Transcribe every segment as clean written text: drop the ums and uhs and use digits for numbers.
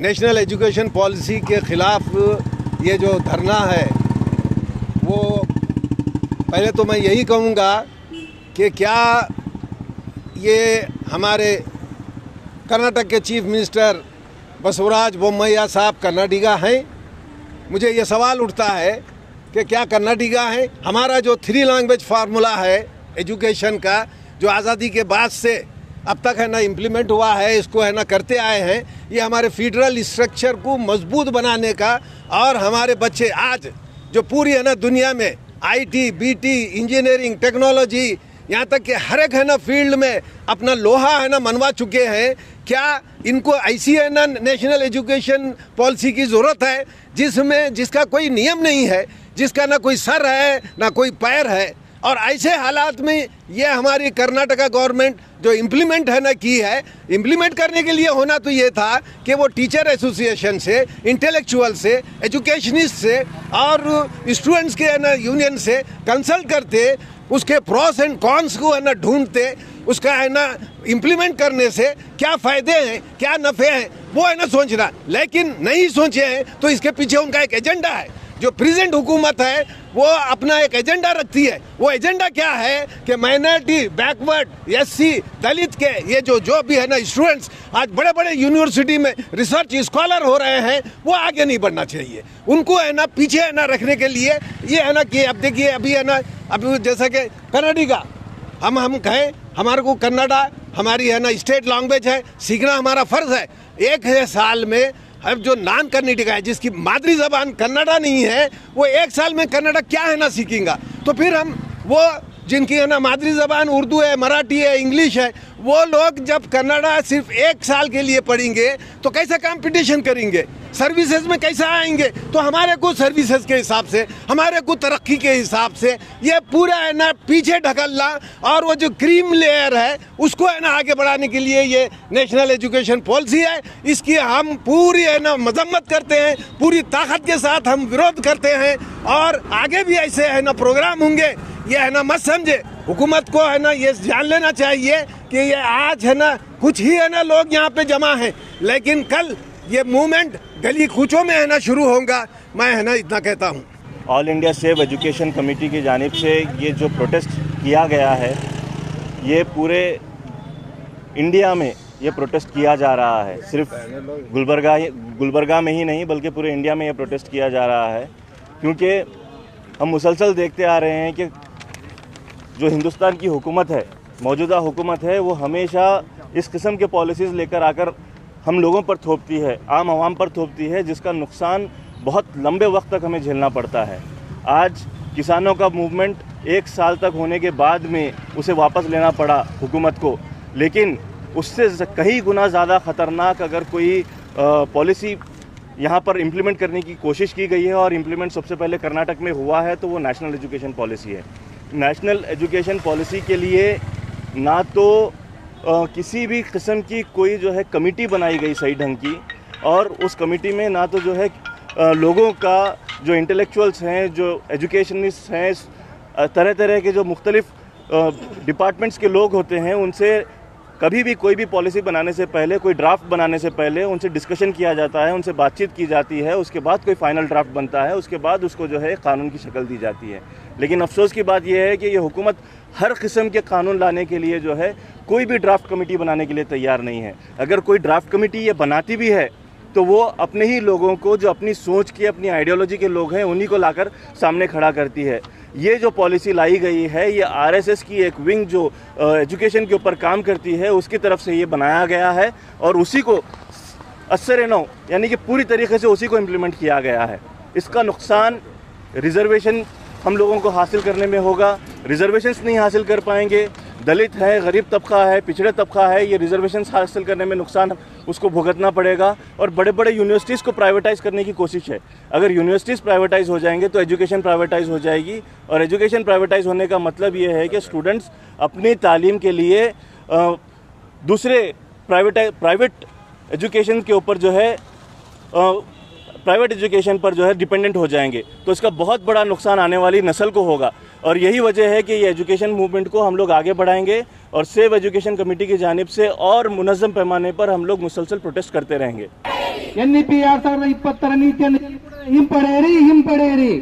National education policy के ख़िलाफ़ ये जो धरना है, वो पहले तो मैं यही कहूँगा कि क्या ये हमारे कर्नाटक के चीफ मिनिस्टर बसवराज बोम्मैया साहब कर्नाटका हैं? मुझे ये सवाल उठता है कि क्या कर्नाटका है? हमारा जो 3 लैंग्वेज फार्मूला है एजुकेशन का, जो आज़ादी के बाद से अब तक है ना इम्प्लीमेंट हुआ है, इसको है ना करते आए हैं, ये हमारे फेडरल स्ट्रक्चर को मजबूत बनाने का, और हमारे बच्चे आज जो पूरी है ना दुनिया में IT, BT, इंजीनियरिंग, टेक्नोलॉजी, यहाँ तक कि हर एक है ना फील्ड में अपना लोहा है ना मनवा चुके हैं। क्या इनको ऐसी है ना नेशनल एजुकेशन पॉलिसी की ज़रूरत है जिसका कोई नियम नहीं है, जिसका ना कोई सर है ना कोई पैर है? और ऐसे हालात में ये हमारी कर्नाटका गवर्नमेंट जो इम्प्लीमेंट है ना की है, इम्प्लीमेंट करने के लिए होना तो ये था कि वो टीचर एसोसिएशन से, इंटेलेक्चुअल से, एजुकेशनिस्ट से और स्टूडेंट्स के है ना यूनियन से कंसल्ट करते, उसके प्रॉस एंड कॉन्स को है ना ढूंढते, उसका है ना इम्प्लीमेंट करने से क्या फ़ायदे हैं, क्या नफ़े हैं, वो है ना सोचना। लेकिन नहीं सोचे हैं तो इसके पीछे उनका एक एजेंडा है। जो प्रेजेंट हुकूमत है वो अपना एक एजेंडा रखती है। वो एजेंडा क्या है कि माइनॉरिटी, बैकवर्ड, SC, दलित के ये जो भी है ना स्टूडेंट्स आज बड़े बड़े यूनिवर्सिटी में रिसर्च स्कॉलर हो रहे हैं, वो आगे नहीं बढ़ना चाहिए। उनको है ना पीछे है ना रखने के लिए ये है ना कि अब देखिए अभी है ना, अभी जैसा कि कर्नाटका हम कहें, हमारे को कन्नड़ा हमारी है ना स्टेट लैंग्वेज है, सीखना हमारा फ़र्ज़ है। 1 साल में अब जो नॉन कर्नाटका है, जिसकी मादरी ज़बान कन्नड़ा नहीं है, वो 1 साल में कन्नड़ा क्या है ना सीखेंगा। तो फिर हम वो जिनकी है ना मादरी ज़बान उर्दू है, मराठी है, इंग्लिश है, वो लोग जब कन्नड़ा सिर्फ 1 साल के लिए पढ़ेंगे तो कैसे कंपटीशन करेंगे, सर्विसेज में कैसे आएंगे? तो हमारे को सर्विसेज के हिसाब से, हमारे को तरक्की के हिसाब से ये पूरा है ना पीछे ढकलना, और वो जो क्रीम लेयर है उसको है ना आगे बढ़ाने के लिए ये नेशनल एजुकेशन पॉलिसी है। इसकी हम पूरी है ना मजम्मत करते हैं, पूरी ताकत के साथ हम विरोध करते हैं, और आगे भी ऐसे है ना प्रोग्राम होंगे। ये है ना मत समझे, हुकूमत को है ना ये जान लेना चाहिए कि ये आज है ना कुछ ही है ना लोग यहाँ पे जमा हैं, लेकिन कल ये मूवमेंट गली कूचों में है ना शुरू होगा। मैं है ना इतना कहता हूँ। All India save education committee की जानिब से ये जो प्रोटेस्ट किया गया है, ये पूरे इंडिया में ये प्रोटेस्ट किया जा रहा है। सिर्फ गुलबर्गा में ही नहीं बल्कि पूरे इंडिया में ये प्रोटेस्ट किया जा रहा है, क्योंकि हम मुसलसल देखते आ रहे हैं कि जो हिंदुस्तान की हुकूमत है, मौजूदा हुकूमत है, वो हमेशा इस किस्म के पॉलिसीज़ लेकर आकर हम लोगों पर थोपती है, आम आवाम पर थोपती है, जिसका नुकसान बहुत लंबे वक्त तक हमें झेलना पड़ता है। आज किसानों का मूवमेंट 1 साल तक होने के बाद में उसे वापस लेना पड़ा हुकूमत को, लेकिन उससे कहीं गुना ज़्यादा ख़तरनाक अगर कोई पॉलिसी यहाँ पर इम्प्लीमेंट करने की कोशिश की गई है और इम्प्लीमेंट सबसे पहले कर्नाटक में हुआ है, तो वो नेशनल एजुकेशन पॉलिसी है। नेशनल एजुकेशन पॉलिसी के लिए ना तो किसी भी किस्म की कोई जो है कमेटी बनाई गई सही ढंग की, और उस कमेटी में ना तो जो है लोगों का, जो इंटेलेक्चुअल्स हैं, जो एजुकेशनिस्ट हैं, तरह तरह के जो मुख्तलिफ डिपार्टमेंट्स के लोग होते हैं, उनसे कभी भी कोई भी पॉलिसी बनाने से पहले, कोई ड्राफ्ट बनाने से पहले उनसे डिस्कशन किया जाता है, उनसे बातचीत की जाती है, उसके बाद कोई फाइनल ड्राफ्ट बनता है, उसके बाद उसको जो है कानून की शक्ल दी जाती है। लेकिन अफसोस की बात यह है कि ये हुकूमत हर किस्म के कानून लाने के लिए जो है कोई भी ड्राफ्ट कमेटी बनाने के लिए तैयार नहीं है। अगर कोई ड्राफ्ट कमेटी ये बनाती भी है तो वो अपने ही लोगों को, जो अपनी सोच के, अपनी आइडियोलॉजी के लोग हैं, उन्हीं को लाकर सामने खड़ा करती है। ये जो पॉलिसी लाई गई है, ये RSS की एक विंग जो एजुकेशन के ऊपर काम करती है, उसकी तरफ से ये बनाया गया है, और उसी को असर-ए-नौ यानी कि पूरी तरीके से उसी को इम्प्लीमेंट किया गया है। इसका नुकसान रिजर्वेशन हम लोगों को हासिल करने में होगा। रिजर्वेशंस नहीं हासिल कर पाएंगे, दलित है, गरीब तबका है, पिछड़े तबका है, ये रिजर्वेशंस हासिल करने में नुकसान उसको भुगतना पड़ेगा। और बड़े बड़े यूनिवर्सिटीज़ को प्राइवेटाइज़ करने की कोशिश है। अगर यूनिवर्सिटीज़ प्राइवेटाइज़ हो जाएंगे तो एजुकेशन प्राइवेटाइज़ हो जाएगी, और एजुकेशन प्राइवेटाइज़ होने का मतलब ये है कि स्टूडेंट्स अपनी तालीम के लिए दूसरे प्राइवेट एजुकेशन के ऊपर जो है प्राइवेट एजुकेशन पर जो है डिपेंडेंट हो जाएंगे। तो इसका बहुत बड़ा नुकसान आने वाली नस्ल को होगा, और यही वजह है कि ये एजुकेशन मूवमेंट को हम लोग आगे बढ़ाएंगे, और सेव एजुकेशन कमेटी की जानिब से और मुनज़्ज़म पैमाने पर हम लोग मुसलसल प्रोटेस्ट करते रहेंगे। NEP 2020 ನೀತಿಯನ್ನು ಹಿಂಪಡೆಯಿರಿ ಹಿಂಪಡೆಯಿರಿ.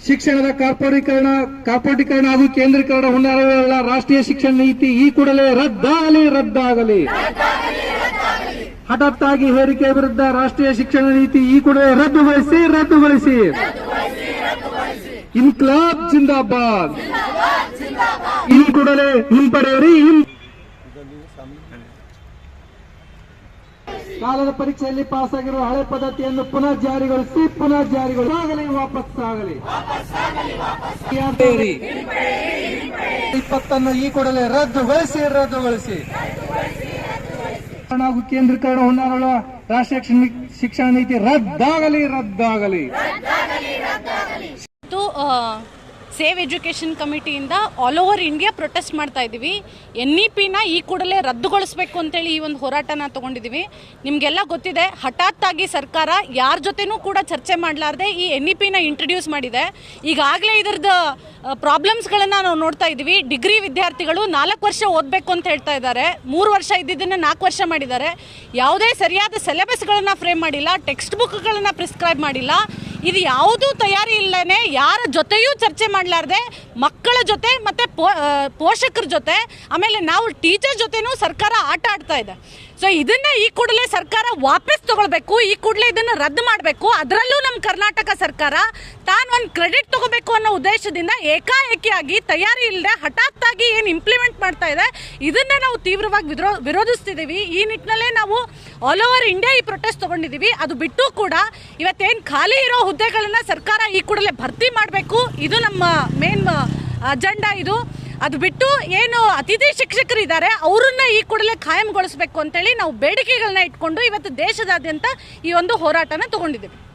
ಶಿಕ್ಷಣದ ಕಾರ್ಪೊರೇಟೀಕರಣ ಹಾಗೂ ಕೇಂದ್ರೀಕರಣ ಹೊಂದಿರುವ ರಾಷ್ಟ್ರೀಯ ಶಿಕ್ಷಣ ನೀತಿ ಈ ಕೂಡಲೇ ರದ್ದಾಗಲಿ. ಹಠಾತ್ತಾಗಿ ಹೇರಿಕೆ ವಿರುದ್ಧ ರಾಷ್ಟ್ರೀಯ ಶಿಕ್ಷಣ ನೀತಿ ಈ ಕೂಡಲೇ ರದ್ದುಗೊಳಿಸಿ. ಇನ್ಕ್ಲಾಬ್ ಜಿಂದಾಬಾದ್. ಈ ಕೂಡಲೇ ಹಿಂಪಡೆಯಿರಿ. ಕಾಲದ ಪರೀಕ್ಷೆಯಲ್ಲಿ ಪಾಸ್ ಆಗಿರುವ ಹಳೆ ಪದ್ಧತಿಯನ್ನು ಪುನಃ ಜಾರಿಗೊಳಿಸಿ. ವಾಪಸ್ಸಾಗಲಿ. 2020 ಈ ಕೂಡಲೇ ರದ್ದುಗೊಳಿಸಿ. ಹಾಗೂ ಕೇಂದ್ರೀಕರಣ ಹೊಂದಿರುವ ರಾಷ್ಟ್ರೀಯ ಶಿಕ್ಷಣ ನೀತಿ ರದ್ದಾಗಲಿ. ಸೇವ್ ಎಜುಕೇಷನ್ ಕಮಿಟಿಯಿಂದ ಆಲ್ ಓವರ್ ಇಂಡಿಯಾ ಪ್ರೊಟೆಸ್ಟ್ ಮಾಡ್ತಾ ಇದ್ದೀವಿ. NEPನ ಈ ಕೂಡಲೇ ರದ್ದುಗೊಳಿಸಬೇಕು ಅಂತೇಳಿ ಈ ಒಂದು ಹೋರಾಟನ ತಗೊಂಡಿದ್ದೀವಿ. ನಿಮಗೆಲ್ಲ ಗೊತ್ತಿದೆ, ಹಠಾತ್ತಾಗಿ ಸರ್ಕಾರ ಯಾರ ಜೊತೆನೂ ಕೂಡ ಚರ್ಚೆ ಮಾಡಲಾರ್ದೆ ಈ NEPನ ಇಂಟ್ರೊಡ್ಯೂಸ್ ಮಾಡಿದೆ. ಈಗಾಗಲೇ ಇದರದ್ದು ಪ್ರಾಬ್ಲಮ್ಸ್ಗಳನ್ನು ನಾವು ನೋಡ್ತಾ ಇದ್ದೀವಿ. ಡಿಗ್ರಿ ವಿದ್ಯಾರ್ಥಿಗಳು 4 ವರ್ಷ ಓದಬೇಕು ಅಂತ ಹೇಳ್ತಾ ಇದ್ದಾರೆ. 3 ವರ್ಷ ಇದ್ದಿದ್ದನ್ನು 4 ವರ್ಷ ಮಾಡಿದ್ದಾರೆ. ಯಾವುದೇ ಸರಿಯಾದ ಸಿಲೆಬಸ್ಗಳನ್ನು ಫ್ರೇಮ್ ಮಾಡಿಲ್ಲ, ಟೆಕ್ಸ್ಟ್ ಬುಕ್ಗಳನ್ನು ಪ್ರಿಸ್ಕ್ರೈಬ್ ಮಾಡಿಲ್ಲ. ಇದು ಯಾವುದೂ ತಯಾರಿ ಇಲ್ಲದೇ ಯಾರ ಜೊತೆಯೂ ಚರ್ಚೆ ಮಾಡಲಾರ್ದೆ ಮಕ್ಕಳ ಜೊತೆ ಮತ್ತು ಪೋಷಕರ ಜೊತೆ ಆಮೇಲೆ ನಾವು ಟೀಚರ್ ಜೊತೆನೂ ಸರ್ಕಾರ ಆಟ ಆಡ್ತಾ ಇದೆ. ಸೊ ಇದನ್ನ ಈ ಕೂಡಲೇ ಸರ್ಕಾರ ವಾಪಸ್ ತಗೊಳ್ಬೇಕು. ಈ ಕೂಡಲೇ ಇದನ್ನು ರದ್ದು ಮಾಡಬೇಕು. ಅದರಲ್ಲೂ ನಮ್ಮ ಕರ್ನಾಟಕ ಸರ್ಕಾರ ತಾನು ಒಂದು ಕ್ರೆಡಿಟ್ ತಗೋಬೇಕು ಅನ್ನೋ ಉದ್ದೇಶದಿಂದ ಏಕಾಏಕಿಯಾಗಿ ತಯಾರಿ ಇಲ್ಲದೆ ಹಠಾತ್ತಾಗಿ ಏನು ಇಂಪ್ಲಿಮೆಂಟ್ ಮಾಡ್ತಾ ಇದೆ ಇದನ್ನ ನಾವು ತೀವ್ರವಾಗಿ ವಿರೋಧಿಸ್ತಿದ್ದೀವಿ. ಈ ನಿಟ್ಟಿನಲ್ಲೇ ನಾವು ಆಲ್ ಓವರ್ ಇಂಡಿಯಾ ಈ ಪ್ರೊಟೆಸ್ಟ್ ತಗೊಂಡಿದ್ದೀವಿ. ಅದು ಬಿಟ್ಟು ಕೂಡ ಇವತ್ತೇನು ಖಾಲಿ ಇರೋ ಹುದ್ದೆಗಳನ್ನ ಸರ್ಕಾರ ಈ ಕೂಡಲೇ ಭರ್ತಿ ಮಾಡಬೇಕು. ಇದು ನಮ್ಮ ಮೇನ್ ಅಜೆಂಡಾ. ಅದು ಬಿಟ್ಟು ಏನು ಅತಿಥಿ ಶಿಕ್ಷಕರು ಇದ್ದಾರೆ ಅವರನ್ನ ಈ ಕೂಡಲೇ ಖಾಯಂಗೊಳಿಸಬೇಕು ಅಂತೇಳಿ ನಾವು ಬೇಡಿಕೆಗಳನ್ನ ಇಟ್ಕೊಂಡು ಇವತ್ತು ದೇಶದಾದ್ಯಂತ ಈ ಒಂದು ಹೋರಾಟನ ತಗೊಂಡಿದ್ದೀವಿ.